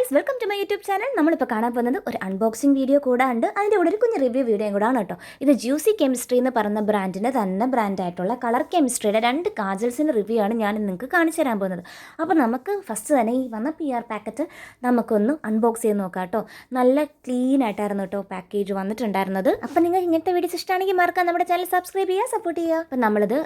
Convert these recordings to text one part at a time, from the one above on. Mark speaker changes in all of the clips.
Speaker 1: Guys, welcome to my YouTube channel. നമ്മളിപ്പോൾ കാണാൻ പോകുന്നത് ഒരു അൺബോക്സിംഗ് വീഡിയോ കൂടാണ്ട് അതിൻ്റെ കൂടെ ഒരു കുഞ്ഞ് റിവ്യൂ വീഡിയോയും കൂടാണ് കേട്ടോ. ഇത് ജ്യൂസി കെമിസ്ട്രി എന്ന് പറയുന്ന ബ്രാൻഡിൻ്റെ തന്നെ ബ്രാൻഡായിട്ടുള്ള കളർ കെമിസ്ട്രിയുടെ 2 കാജൽസിൻ്റെ റിവ്യൂ ആണ് ഞാൻ നിങ്ങൾക്ക് കാണിച്ചു തരാൻ പോകുന്നത്. അപ്പോൾ നമുക്ക് ഫസ്റ്റ് തന്നെ ഈ വന്ന PR പാക്കറ്റ് നമുക്കൊന്ന് അൺബോക്സ് ചെയ്ത് നോക്കാം കേട്ടോ. നല്ല ക്ലീൻ ആയിട്ടായിരുന്നു കേട്ടോ പാക്കേജ് വന്നിട്ടുണ്ടായിരുന്നത്. അപ്പോൾ നിങ്ങൾ ഇങ്ങനത്തെ വീഡിയോസ് ഇഷ്ടമാണെങ്കിൽ മറക്കാൻ നമ്മുടെ ചാനൽ സബ്സ്ക്രൈബ് ചെയ്യുക, സപ്പോർട്ട് ചെയ്യുക. അപ്പോൾ നമ്മളിത്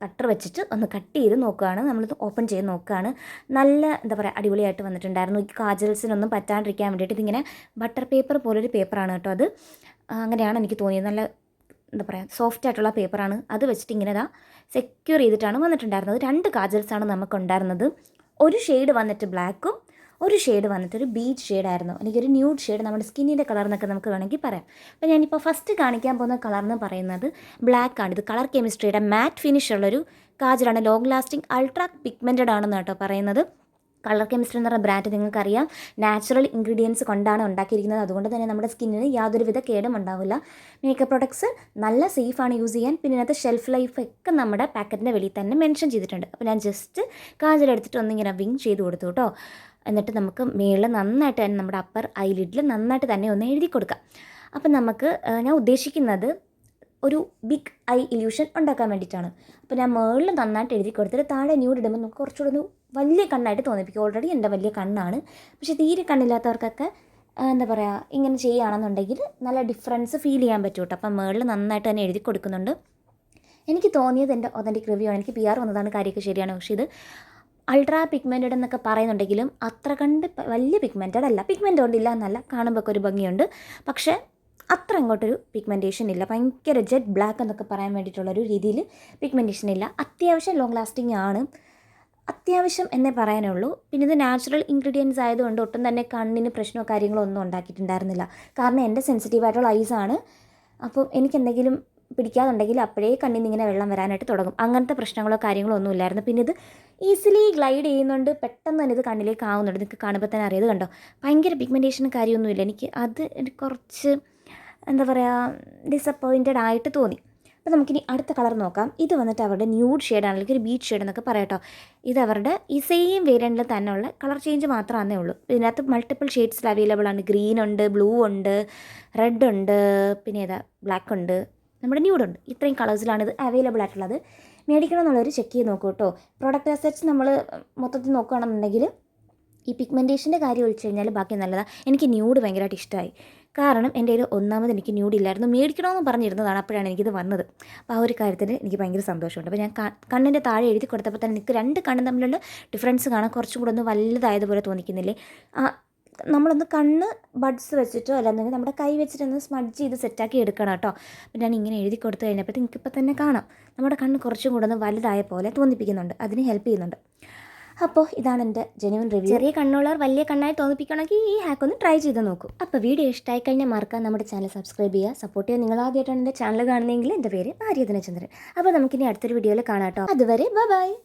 Speaker 1: കട്ടർ വെച്ചിട്ട് ഒന്ന് കട്ട് ചെയ്ത് നോക്കുകയാണ്. നമ്മളിത് ഓപ്പൺ ചെയ്ത് നോക്കുകയാണ്. നല്ല എന്താ പറയുക, അടിപൊളിയായിട്ട് വന്നിട്ടുണ്ടായിരുന്നു. ഈ കാജൽസിനൊന്നും പറ്റാണ്ടിരിക്കാൻ വേണ്ടിയിട്ട് ഇതിങ്ങനെ ബട്ടർ പേപ്പർ പോലൊരു പേപ്പറാണ് കേട്ടോ. അത് അങ്ങനെയാണ് എനിക്ക് തോന്നിയത്. നല്ല എന്താ പറയുക, സോഫ്റ്റ് ആയിട്ടുള്ള പേപ്പറാണ്. അത് വെച്ചിട്ട് ഇങ്ങനെ സെക്യൂർ ചെയ്തിട്ടാണ് വന്നിട്ടുണ്ടായിരുന്നത്. 2 കാജൽസാണ് നമുക്കുണ്ടായിരുന്നത്. ഒരു ഷെയ്ഡ് വന്നിട്ട് ബ്ലാക്കും ഒരു ഷെയ്ഡ് വന്നിട്ടൊരു ബീച്ച് ഷെയ്ഡായിരുന്നു. എനിക്കൊരു ന്യൂഡ് ഷെയ്ഡ്, നമ്മുടെ സ്കിന്നിൻ്റെ കളർ എന്നൊക്കെ നമുക്ക് വേണമെങ്കിൽ പറയാം. അപ്പോൾ ഞാനിപ്പോൾ ഫസ്റ്റ് കാണിക്കാൻ പോകുന്ന കളർ എന്ന് പറയുന്നത് ബ്ലാക്കാണ്. ഇത് കളർ കെമിസ്ട്രിയുടെ മാറ്റ് ഫിനിഷ് ഉള്ളൊരു കാജലാണ്. ലോങ് ലാസ്റ്റിംഗ് അൾട്രാ പിഗ്മെൻറ്റഡ് ആണെന്ന് കേട്ടോ പറയുന്നത്. കളർ കെമിസ്ട്രി എന്ന് പറഞ്ഞ ബ്രാൻഡ് നിങ്ങൾക്കറിയാം, നാച്ചുറൽ ഇൻഗ്രീഡിയൻസ് കൊണ്ടാണ് ഉണ്ടാക്കിയിരിക്കുന്നത്. അതുകൊണ്ട് തന്നെ നമ്മുടെ സ്കിന്നിന് യാതൊരുവിധ കേടും ഉണ്ടാവില്ല. മേക്കപ്പ് പ്രൊഡക്ട്സ് നല്ല സേഫാണ് യൂസ് ചെയ്യാൻ. പിന്നെ ഇതിനകത്ത് ഷെൽഫ് ലൈഫ് ഒക്കെ നമ്മുടെ പാക്കറ്റിൻ്റെ വെളിയിൽ തന്നെ മെൻഷൻ ചെയ്തിട്ടുണ്ട്. അപ്പോൾ ഞാൻ ജസ്റ്റ് കാജലെടുത്തിട്ട് ഒന്നിങ്ങനെ വിങ് ചെയ്ത് കൊടുത്തു കേട്ടോ. എന്നിട്ട് നമുക്ക് മേളിൽ നന്നായിട്ട് തന്നെ നമ്മുടെ അപ്പർ ഐലിഡിൽ നന്നായിട്ട് തന്നെ ഒന്ന് എഴുതി കൊടുക്കാം. അപ്പം നമുക്ക് ഞാൻ ഉദ്ദേശിക്കുന്നത് ഒരു ബിഗ് ഐ ഇല്യൂഷൻ ഉണ്ടാക്കാൻ വേണ്ടിയിട്ടാണ്. അപ്പോൾ ഞാൻ മേളിൽ നന്നായിട്ട് എഴുതി കൊടുത്തിട്ട് താഴെ ന്യൂഡ് ഇടുമ്പോൾ നമുക്ക് കുറച്ചുകൂടെ ഒരു വലിയ കണ്ണായിട്ട് തോന്നിപ്പിക്കും. ഓൾറെഡി എൻ്റെ വലിയ കണ്ണാണ്. പക്ഷേ തീരെ കണ്ണില്ലാത്തവർക്കൊക്കെ എന്താ പറയുക, ഇങ്ങനെ ചെയ്യുകയാണെന്നുണ്ടെങ്കിൽ നല്ല ഡിഫറൻസ് ഫീൽ ചെയ്യാൻ പറ്റും കേട്ടോ. അപ്പം മേളിൽ നന്നായിട്ട് തന്നെ എഴുതി കൊടുക്കുന്നുണ്ട്. എനിക്ക് തോന്നിയത് എൻ്റെ ഒതൻറ്റിക് റിവ്യൂ ആണ്. എനിക്ക് PR വന്നതാണ്, കാര്യമൊക്കെ ശരിയാണ്. പക്ഷേ ഇത് അൾട്രാ പിഗ്മെൻറ്റഡ് എന്നൊക്കെ പറയുന്നുണ്ടെങ്കിലും അത്ര കണ്ട് വലിയ പിഗ്മെൻറ്റഡ് അല്ല. പിഗ്മെൻ്റ് കൊണ്ടില്ല എന്നല്ല, കാണുമ്പോൾ ഒക്കെ ഒരു ഭംഗിയുണ്ട്. പക്ഷേ അത്ര അങ്ങോട്ടൊരു പിഗ്മെൻറ്റേഷൻ ഇല്ല. ഭയങ്കര ജെറ്റ് ബ്ലാക്ക് എന്നൊക്കെ പറയാൻ വേണ്ടിയിട്ടുള്ളൊരു രീതിയിൽ പിഗ്മെൻറ്റേഷൻ ഇല്ല. അത്യാവശ്യം ലോങ് ലാസ്റ്റിംഗ് ആണ്, അത്യാവശ്യം എന്നേ പറയാനുള്ളൂ. പിന്നെ ഇത് നാച്ചുറൽ ഇൻഗ്രീഡിയൻസ് ആയതുകൊണ്ട് ഒട്ടും തന്നെ കണ്ണിന് പ്രശ്നമോ കാര്യങ്ങളോ ഒന്നും ഉണ്ടാക്കിയിട്ടുണ്ടായിരുന്നില്ല. കാരണം എൻ്റെ സെൻസിറ്റീവായിട്ടുള്ള ഐസാണ്. അപ്പോൾ എനിക്കെന്തെങ്കിലും പിടിക്കാതുണ്ടെങ്കിൽ അപ്പോഴേ കണ്ണിൽ നിന്ന് ഇങ്ങനെ വെള്ളം വരാനായിട്ട് തുടങ്ങും. അങ്ങനത്തെ പ്രശ്നങ്ങളോ കാര്യങ്ങളോ ഒന്നും ഇല്ലായിരുന്നു. പിന്നെ ഇത് ഈസിലി ഗ്ലൈഡ് ചെയ്യുന്നുണ്ട്, പെട്ടെന്ന് തന്നെ ഇത് കണ്ണിലേക്ക് ആവുന്നുണ്ട്. നിങ്ങൾക്ക് കാണുമ്പോൾ തന്നെ അറിയത് കണ്ടോ, ഭയങ്കര പിഗ്മെൻറ്റേഷനും കാര്യമൊന്നുമില്ല. എനിക്ക് കുറച്ച് എന്താ പറയുക, ഡിസപ്പോയിൻറ്റഡ് ആയിട്ട് തോന്നി. അപ്പോൾ നമുക്കിനി അടുത്ത കളർ നോക്കാം. ഇത് വന്നിട്ട് അവരുടെ ന്യൂഡ് ഷെയ്ഡാണ്, അല്ലെങ്കിൽ ഒരു ബീച്ച് ഷെയ്ഡ് എന്നൊക്കെ പറയാം കേട്ടോ. ഇത് അവരുടെ ഈ സെയിം വേരിയൻറ്റിൽ തന്നെയുള്ള കളർ ചേഞ്ച് മാത്രമേ ഉള്ളൂ. ഇതിനകത്ത് മൾട്ടിപ്പിൾ ഷെയ്ഡ്സിൽ അവൈലബിൾ ആണ്. ഗ്രീൻ ഉണ്ട്, ബ്ലൂ ഉണ്ട്, റെഡ് ഉണ്ട്, പിന്നെ ഏതാ ബ്ലാക്ക് ഉണ്ട്, നമ്മുടെ ന്യൂഡുണ്ട്. ഇത്രയും കളേഴ്സിലാണ് ഇത് അവൈലബിൾ ആയിട്ടുള്ളത്. മേടിക്കണം എന്നുള്ളവർ ചെക്ക് ചെയ്ത് നോക്കൂ കേട്ടോ. പ്രോഡക്റ്റ് അസറ്റ്സ് നമ്മൾ മൊത്തത്തിൽ നോക്കുകയാണെന്നുണ്ടെങ്കിൽ ഈ പിഗ്മെൻറ്റേഷൻ്റെ കാര്യം ഒഴിച്ച് കഴിഞ്ഞാൽ ബാക്കി നല്ലതാണ്. എനിക്ക് ന്യൂഡ് ഭയങ്കരമായിട്ട് ഇഷ്ടമായി. കാരണം എൻ്റെ കയ്യിൽ ഒന്നാമത് എനിക്ക് ന്യൂഡ് ഇല്ലായിരുന്നു. മേടിക്കണമെന്ന് പറഞ്ഞിരുന്നതാണ്, അപ്പോഴാണ് എനിക്കിത് വന്നത്. അപ്പോൾ ആ ഒരു കാര്യത്തിൽ എനിക്ക് ഭയങ്കര സന്തോഷമുണ്ട്. അപ്പോൾ ഞാൻ കണ്ണിൻ്റെ താഴെ എഴുതി കൊടുത്തപ്പോൾ തന്നെ എനിക്ക് 2 കണ്ണും തമ്മിലുള്ള ഡിഫറൻസ് കാണാൻ കുറച്ചും കൂടെ ഒന്ന് വലുതായതുപോലെ തോന്നിക്കുന്നില്ലേ. നമ്മളൊന്ന് കണ്ണ് ബഡ്സ് വെച്ചിട്ടോ അല്ലാന്നുണ്ടെങ്കിൽ നമ്മുടെ കൈ വെച്ചിട്ടൊന്ന് സ്മഡ്ജ് ചെയ്ത് സെറ്റാക്കി എടുക്കണം കേട്ടോ. അപ്പോൾ ഞാൻ ഇങ്ങനെ എഴുതി കൊടുത്തു കഴിഞ്ഞപ്പോൾ നിങ്ങൾക്കിപ്പോൾ തന്നെ കാണാം നമ്മുടെ കണ്ണ് കുറച്ചും കൂടെ ഒന്ന് വലുതായ പോലെ തോന്നിപ്പിക്കുന്നുണ്ട്. അതിന് ഹെൽപ്പ് ചെയ്യുന്നുണ്ട്. അപ്പോൾ ഇതാണ് എൻ്റെ ജെന്യുവൻ റിവ്യൂ. ചെറിയ കണ്ണുള്ളവർ വലിയ കണ്ണായി തോന്നിപ്പിക്കണമെങ്കിൽ ഈ ഹാക്ക് ഒന്ന് ട്രൈ ചെയ്ത് നോക്കൂ. അപ്പോൾ വീഡിയോ ഇഷ്ടമായി കഴിഞ്ഞാൽ മറക്കാൻ നമ്മുടെ ചാനൽ സബ്സ്ക്രൈബ് ചെയ്യുക, സപ്പോർട്ട് ചെയ്യുക. നിങ്ങൾ ആദ്യമായിട്ടാണ് എൻ്റെ ചാനൽ കാണുന്നതെങ്കിൽ എൻ്റെ പേര് ആര്യധനചന്ദ്രൻ. അപ്പോൾ നമുക്കിനി അടുത്തൊരു വീഡിയോയിൽ കാണാം കേട്ടോ. അതുവരെ ബൈ.